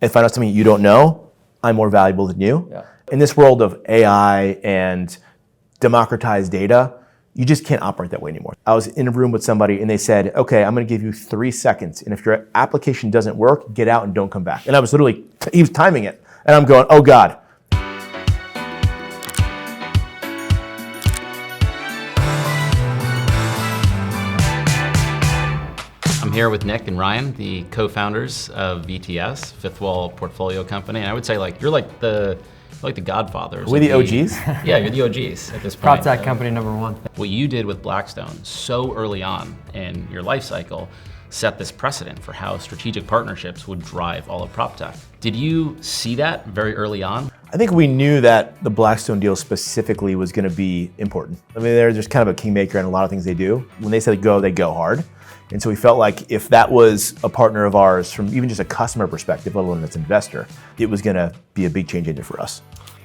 and find out something you don't know, I'm more valuable than you. Yeah. In this world of AI and democratized data, you just can't operate that way anymore. I was in a room with somebody and they said, okay, I'm gonna give you 3 seconds. And if your application doesn't work, get out and don't come back. And I was literally, he was timing it. And I'm going, oh God. I'm here with Nick and Ryan, the co-founders of VTS, fifthwall portfolio company. And I would say you're like the godfathers. We're the OGs? Yeah, you're the OGs at this point. Proptech company #1. What you did with Blackstone so early on in your life cycle set this precedent for how strategic partnerships would drive all of proptech. Did you see that very early on? I think we knew that the Blackstone deal specifically was going to be important. I mean, they're just kind of a kingmaker in a lot of things they do. When they say go, they go hard. And so we felt like if that was a partner of ours from even just a customer perspective, let alone as an investor, it was going to be a big change agent for us.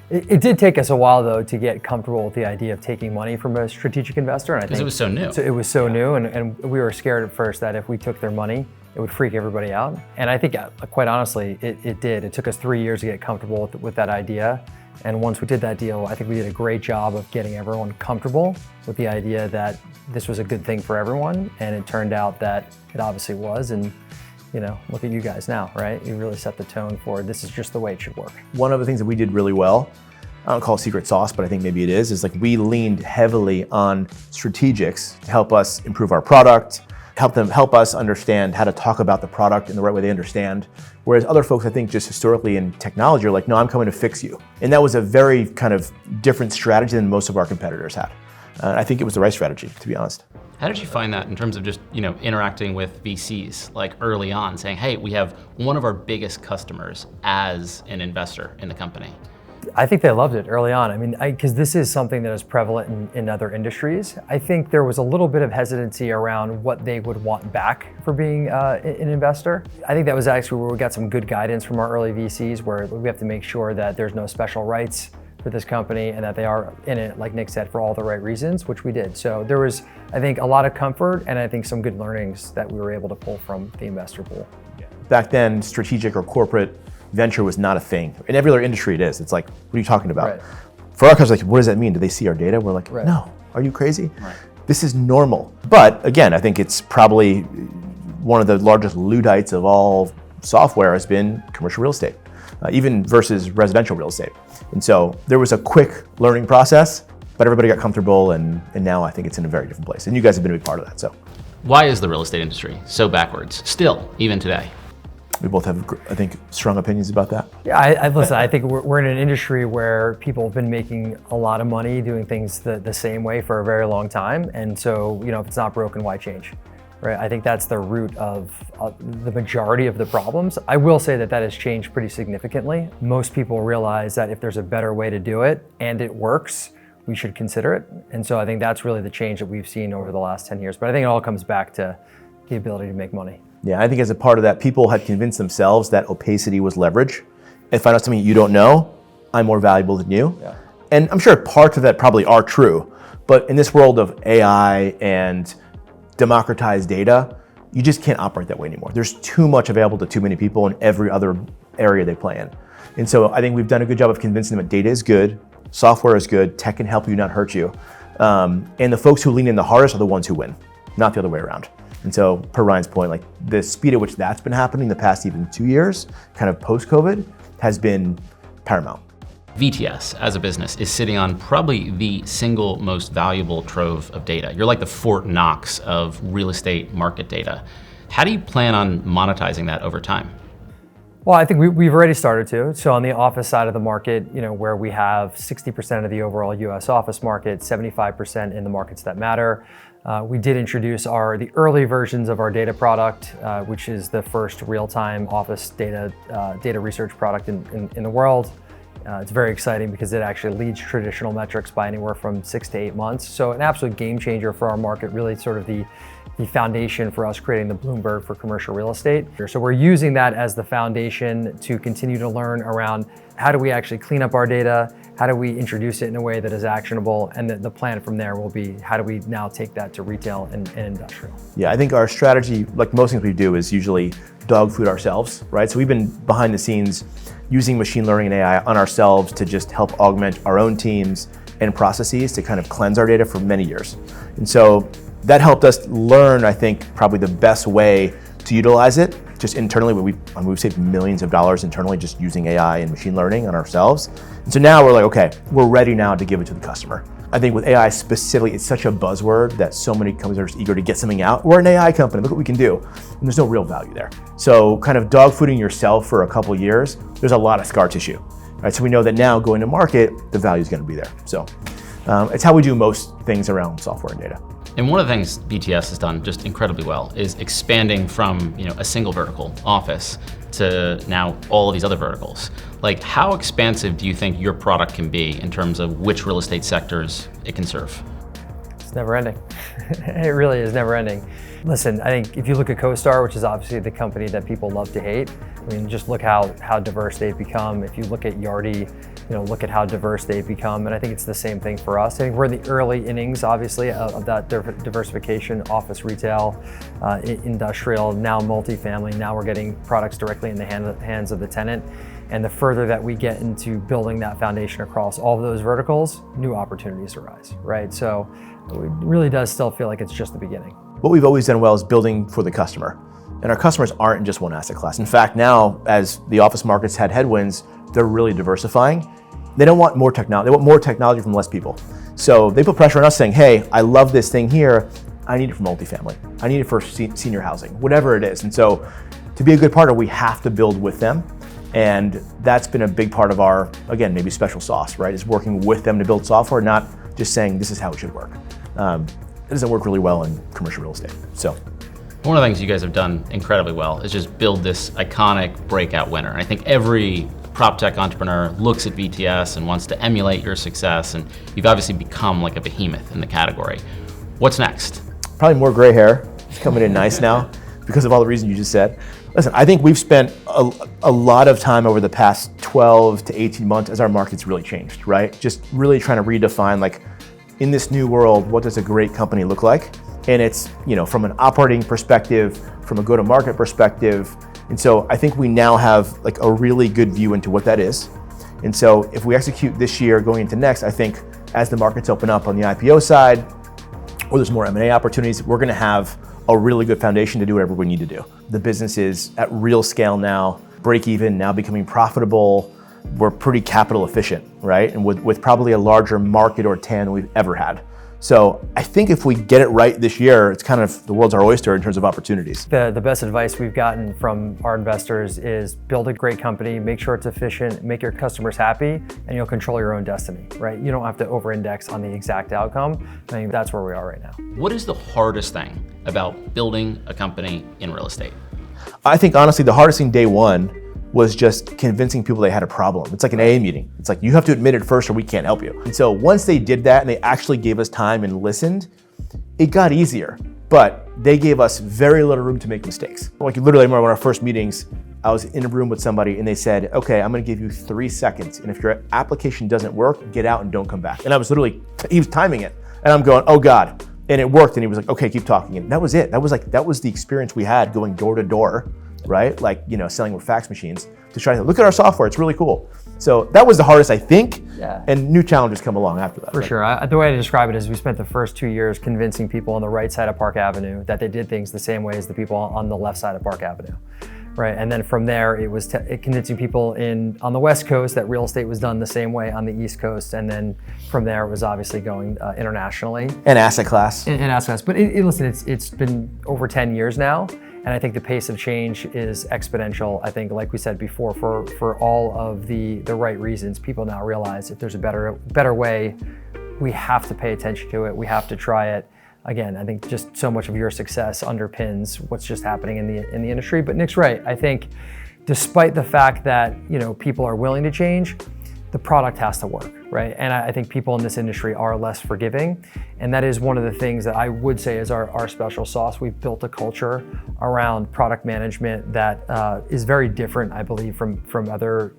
It did take us a while, though, to get comfortable with the idea of taking money from a strategic investor. And I think it was so new. It was so new, and we were scared at first that if we took their money, it would freak everybody out. And I think, quite honestly, it did. It took us 3 years to get comfortable with that idea. And once we did that deal, I think we did a great job of getting everyone comfortable with the idea that this was a good thing for everyone. And it turned out that it obviously was. And you know, look at you guys now, right? You really set the tone for this is just the way it should work. One of the things that we did really well, I don't call it secret sauce, but I think maybe it is like we leaned heavily on strategics to help us improve our product, help us understand how to talk about the product in the right way they understand. Whereas other folks, I think just historically in technology are like, no, I'm coming to fix you. And that was a very kind of different strategy than most of our competitors had. I think it was the right strategy, to be honest. How did you find that in terms of just, interacting with VCs like early on, saying, hey, we have one of our biggest customers as an investor in the company? I think they loved it early on. I mean, because this is something that is prevalent in other industries. I think there was a little bit of hesitancy around what they would want back for being an investor. I think that was actually where we got some good guidance from our early VCs, where we have to make sure that there's no special rights for this company and that they are in it, like Nick said, for all the right reasons, which we did. So there was, I think, a lot of comfort and I think some good learnings that we were able to pull from the investor pool. Back then, strategic or corporate venture was not a thing. In every other industry it is. It's like, what are you talking about? Right. For our customers, like, what does that mean? Do they see our data? We're like, right. No, are you crazy? Right. This is normal. But again, I think it's probably one of the largest Luddites of all software has been commercial real estate, even versus residential real estate. And so there was a quick learning process, but everybody got comfortable and now I think it's in a very different place. And you guys have been a big part of that, so. Why is the real estate industry so backwards, still, even today? We both have, I think, strong opinions about that. Yeah, listen, I think we're in an industry where people have been making a lot of money doing things the same way for a very long time. And so, if it's not broken, why change? Right? I think that's the root of the majority of the problems. I will say that has changed pretty significantly. Most people realize that if there's a better way to do it and it works, we should consider it. And so I think that's really the change that we've seen over the last 10 years. But I think it all comes back to the ability to make money. Yeah, I think as a part of that, people had convinced themselves that opacity was leverage. And find out something you don't know, I'm more valuable than you. Yeah. And I'm sure parts of that probably are true. But in this world of AI and democratized data, you just can't operate that way anymore. There's too much available to too many people in every other area they play in. And so I think we've done a good job of convincing them that data is good, software is good, tech can help you, not hurt you. And the folks who lean in the hardest are the ones who win, not the other way around. And so per Ryan's point, like the speed at which that's been happening the past even 2 years, kind of post-COVID, has been paramount. VTS as a business is sitting on probably the single most valuable trove of data. You're like the Fort Knox of real estate market data. How do you plan on monetizing that over time? Well, I think we've already started to. So on the office side of the market, where we have 60% of the overall US office market, 75% in the markets that matter. We did introduce the early versions of our data product, which is the first real-time office data research product in the world. It's very exciting because it actually leads traditional metrics by anywhere from 6 to 8 months. So an absolute game changer for our market, really sort of the the foundation for us creating the Bloomberg for commercial real estate. So we're using that as the foundation to continue to learn around how do we actually clean up our data, how do we introduce it in a way that is actionable, and the plan from there will be how do we now take that to retail and industrial. Yeah, I think our strategy, like most things we do, is usually dog food ourselves, right? So we've been behind the scenes using machine learning and AI on ourselves to just help augment our own teams and processes to kind of cleanse our data for many years. And so that helped us learn, I think, probably the best way to utilize it just internally. We've saved millions of dollars internally just using AI and machine learning on ourselves. And so now we're like, okay, we're ready now to give it to the customer. I think with AI specifically, it's such a buzzword that so many companies are just eager to get something out. We're an AI company, look what we can do. And there's no real value there. So kind of dog fooding yourself for a couple of years, there's a lot of scar tissue, right? So we know that now going to market, the value is going to be there. So it's how we do most things around software and data. And one of the things VTS has done just incredibly well is expanding from a single vertical, office, to now all of these other verticals. Like, how expansive do you think your product can be in terms of which real estate sectors it can serve? It's never ending. It really is never ending. Listen, I think if you look at CoStar, which is obviously the company that people love to hate, I mean, just look how diverse they've become. If you look at Yardi, look at how diverse they've become. And I think it's the same thing for us. I think we're in the early innings, obviously, of that diversification, office, retail, industrial, now multifamily. Now we're getting products directly in the hands of the tenant. And the further that we get into building that foundation across all of those verticals, new opportunities arise, right? So it really does still feel like it's just the beginning. What we've always done well is building for the customer. And our customers aren't in just one asset class. In fact, now, as the office markets had headwinds, they're really diversifying. They don't want more technology. They want more technology from less people. So they put pressure on us saying, hey, I love this thing here. I need it for multifamily. I need it for senior housing, whatever it is. And so to be a good partner, we have to build with them. And that's been a big part of our, again, maybe special sauce, right? Is working with them to build software, not just saying this is how it should work. It doesn't work really well in commercial real estate. So one of the things you guys have done incredibly well is just build this iconic breakout winner. And I think every prop tech entrepreneur looks at VTS and wants to emulate your success, and you've obviously become like a behemoth in the category. What's next? Probably more gray hair. It's coming in nice now because of all the reasons you just said. Listen, I think we've spent a lot of time over the past 12 to 18 months as our market's really changed, right? Just really trying to redefine, like, in this new world, what does a great company look like? And it's, from an operating perspective, from a go-to-market perspective. And so I think we now have like a really good view into what that is. And so if we execute this year going into next, I think as the markets open up on the IPO side, or there's more M&A opportunities, we're gonna have a really good foundation to do whatever we need to do. The business is at real scale now, break even, now becoming profitable. We're pretty capital efficient, right? And with probably a larger market or TAM than we've ever had. So I think if we get it right this year, it's kind of the world's our oyster in terms of opportunities. The best advice we've gotten from our investors is build a great company, make sure it's efficient, make your customers happy, and you'll control your own destiny, right? You don't have to over-index on the exact outcome. I think that's where we are right now. What is the hardest thing about building a company in real estate? I think honestly, the hardest thing day one was just convincing people they had a problem. It's like an AA meeting. It's like, you have to admit it first or we can't help you. And so once they did that and they actually gave us time and listened, it got easier. But they gave us very little room to make mistakes. Like, literally, I remember one of our first meetings, I was in a room with somebody and they said, okay, I'm gonna give you 3 seconds. And if your application doesn't work, get out and don't come back. And I was literally, he was timing it. And I'm going, oh God. And it worked. And he was like, okay, keep talking. And that was it. That was the experience we had going door to door, right? Like, selling with fax machines to try to look at our software. It's really cool. So that was the hardest, I think. Yeah. And new challenges come along after that. For sure. The way I describe it is we spent the first 2 years convincing people on the right side of Park Avenue that they did things the same way as the people on the left side of Park Avenue. Right, and then from there, it was convincing people on the West Coast that real estate was done the same way on the East Coast, and then from there, it was obviously going internationally. And asset class. And asset class, but listen, it's been over 10 years now, and I think the pace of change is exponential. I think, like we said before, for all of the right reasons, people now realize if there's a better way, we have to pay attention to it. We have to try it. Again, I think just so much of your success underpins what's just happening in the industry. But Nick's right. I think despite the fact that people are willing to change, the product has to work, right? And I think people in this industry are less forgiving. And that is one of the things that I would say is our special sauce. We've built a culture around product management that is very different, I believe, from other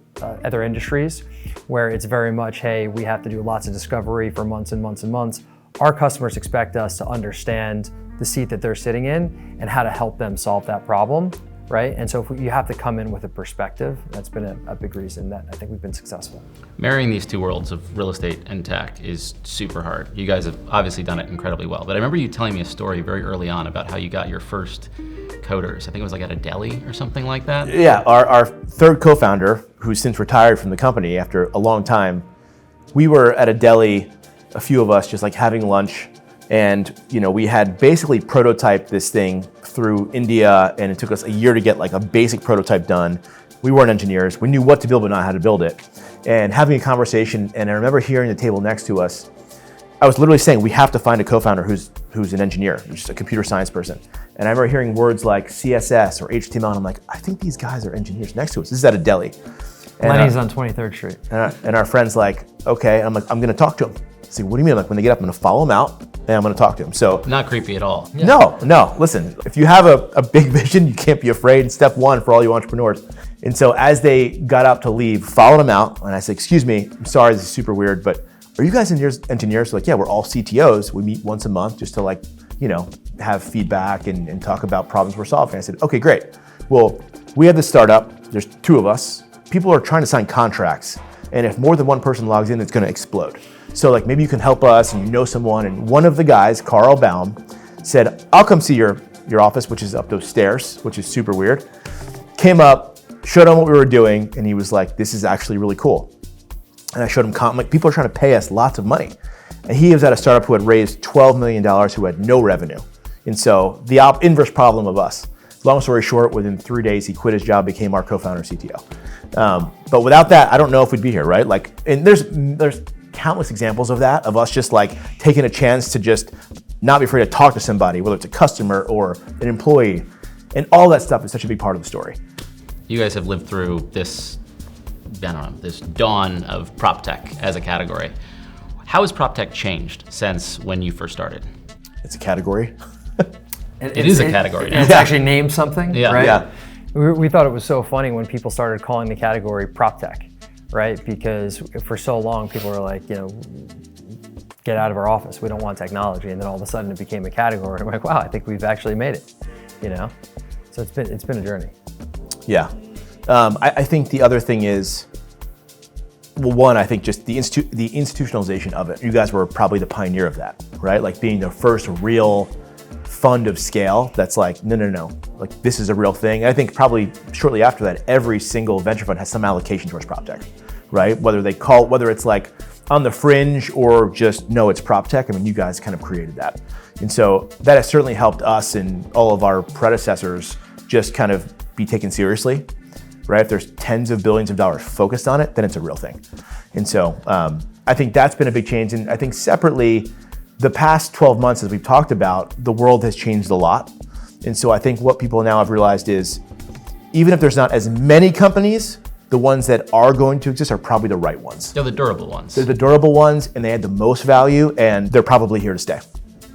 industries, where it's very much, hey, we have to do lots of discovery for months and months and months. Our customers expect us to understand the seat that they're sitting in and how to help them solve that problem. Right? And so you have to come in with a perspective. That's been a big reason that I think we've been successful. Marrying these two worlds of real estate and tech is super hard. You guys have obviously done it incredibly well. But I remember you telling me a story very early on about how you got your first coders. I think it was like at a deli or something like that. Yeah, our third co-founder, who's since retired from the company after a long time, we were at a deli, a few of us just like having lunch. And we had basically prototyped this thing through India, and it took us a year to get like a basic prototype done. We weren't engineers. We knew what to build, but not how to build it. And having a conversation, and I remember hearing the table next to us, I was literally saying, we have to find a co-founder who's an engineer, who's just a computer science person. And I remember hearing words like CSS or HTML, and I'm like, I think these guys are engineers next to us. This is at a deli. Lenny's on 23rd Street. And our friend's like, okay. And I'm like, I'm gonna talk to him. I say, what do you mean? Like, when they get up, I'm gonna follow them out and I'm gonna talk to them. So not creepy at all. Yeah. No, listen, if you have a big vision, you can't be afraid. Step one for all you entrepreneurs. And so as they got up to leave, followed them out, and I said, excuse me, I'm sorry, this is super weird, but are you guys engineers? So like, yeah, we're all CTOs. We meet once a month just to like, have feedback and talk about problems we're solving. I said, okay, great. Well, we have this startup, there's two of us. People are trying to sign contracts. And if more than one person logs in, it's gonna explode. So like maybe you can help us and you know someone. And one of the guys, Carl Baum, said, I'll come see your office, which is up those stairs, which is super weird. Came up, showed him what we were doing, and he was like, this is actually really cool. And I showed him, like, people are trying to pay us lots of money. And he was at a startup who had raised $12 million who had no revenue. And so the inverse problem of us. Long story short, within 3 days, he quit his job, became our co-founder CTO. But without that, I don't know if we'd be here, right? Like, and there's countless examples of that, of us just like taking a chance to just not be afraid to talk to somebody, whether it's a customer or an employee. And all that stuff is such a big part of the story. You guys have lived through this, this dawn of proptech as a category. How has proptech changed since when you first started? It's a category. It is a category now. It's actually named something, right? Yeah. We thought it was so funny when people started calling the category proptech, right? Because for so long, people were like, get out of our office. We don't want technology. And then all of a sudden it became a category. And we're like, wow, I think we've actually made it, So it's been a journey. Yeah. I think the other thing is, well, one, I think just the institutionalization of it. You guys were probably the pioneer of that, right? Like being the first real fund of scale that's like, no. Like this is a real thing. And I think probably shortly after that, every single venture fund has some allocation towards proptech, right? Whether it's like on the fringe or just, no, it's proptech. I mean, you guys kind of created that. And so that has certainly helped us and all of our predecessors just kind of be taken seriously, right? If there's tens of billions of dollars focused on it, then it's a real thing. And so I think that's been a big change. And I think separately, the past 12 months, as we've talked about, the world has changed a lot. And so I think what people now have realized is, even if there's not as many companies, the ones that are going to exist are probably the right ones. They're the durable ones. They're the durable ones, and they add the most value, and they're probably here to stay.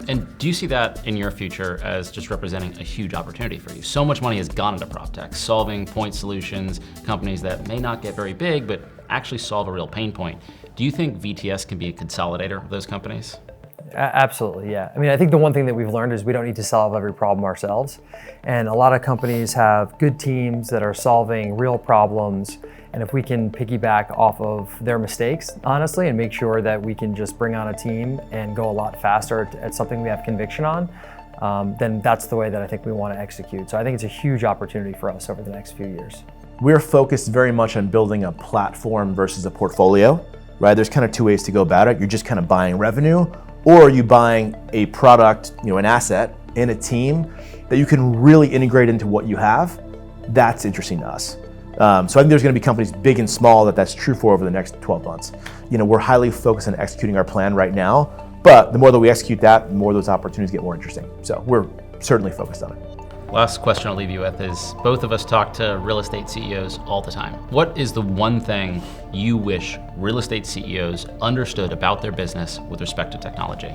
And do you see that in your future as just representing a huge opportunity for you? So much money has gone into proptech, solving point solutions, companies that may not get very big, but actually solve a real pain point. Do you think VTS can be a consolidator of those companies? Absolutely, yeah. I mean, I think the one thing that we've learned is we don't need to solve every problem ourselves. And a lot of companies have good teams that are solving real problems. And if we can piggyback off of their mistakes, honestly, and make sure that we can just bring on a team and go a lot faster at something we have conviction on, then that's the way that I think we want to execute. So I think it's a huge opportunity for us over the next few years. We're focused very much on building a platform versus a portfolio, right? There's kind of two ways to go about it. You're just kind of buying revenue, or are you buying a product, an asset and a team that you can really integrate into what you have? That's interesting to us. So I think there's going to be companies big and small that's true for over the next 12 months. We're highly focused on executing our plan right now, but the more that we execute that, the more those opportunities get more interesting. So we're certainly focused on it. Last question I'll leave you with is, both of us talk to real estate CEOs all the time. What is the one thing you wish real estate CEOs understood about their business with respect to technology?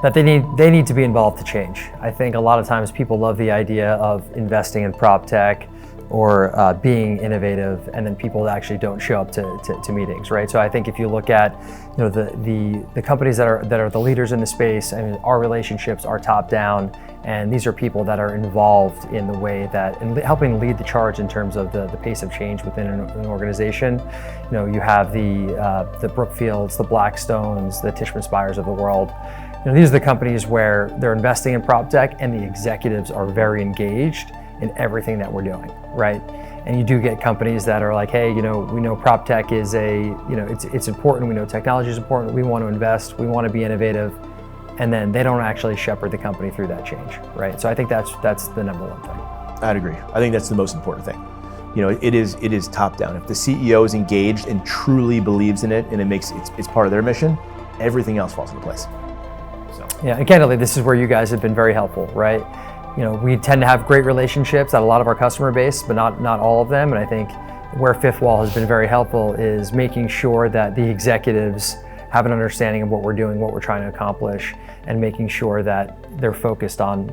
That they need to be involved to change. I think a lot of times people love the idea of investing in prop tech or being innovative, and then people actually don't show up to meetings, right? So I think if you look at, the companies that are the leaders in the space, I mean, our relationships are top down, and these are people that are involved in the way that, and helping lead the charge in terms of the pace of change within an organization. You have the Brookfields, the Blackstones, the Tishman Spires of the world. These are the companies where they're investing in prop tech, and the executives are very engaged in everything that we're doing, right? And you do get companies that are like, hey, we know prop tech is it's important, we know technology is important, we want to invest, we want to be innovative, and then they don't actually shepherd the company through that change, right? So I think that's the number one thing. I'd agree. I think that's the most important thing. It is top down. If the CEO is engaged and truly believes in it, and it's part of their mission, everything else falls into place. So. Yeah, and candidly, this is where you guys have been very helpful, right? We tend to have great relationships at a lot of our customer base, but not all of them. And I think where Fifth Wall has been very helpful is making sure that the executives have an understanding of what we're doing, what we're trying to accomplish, and making sure that they're focused on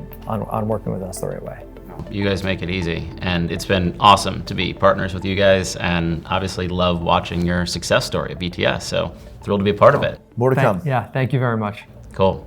working with us the right way. You guys make it easy, and it's been awesome to be partners with you guys, and obviously love watching your success story at VTS. So thrilled to be a part of it. More to come. Yeah, thank you very much. Cool.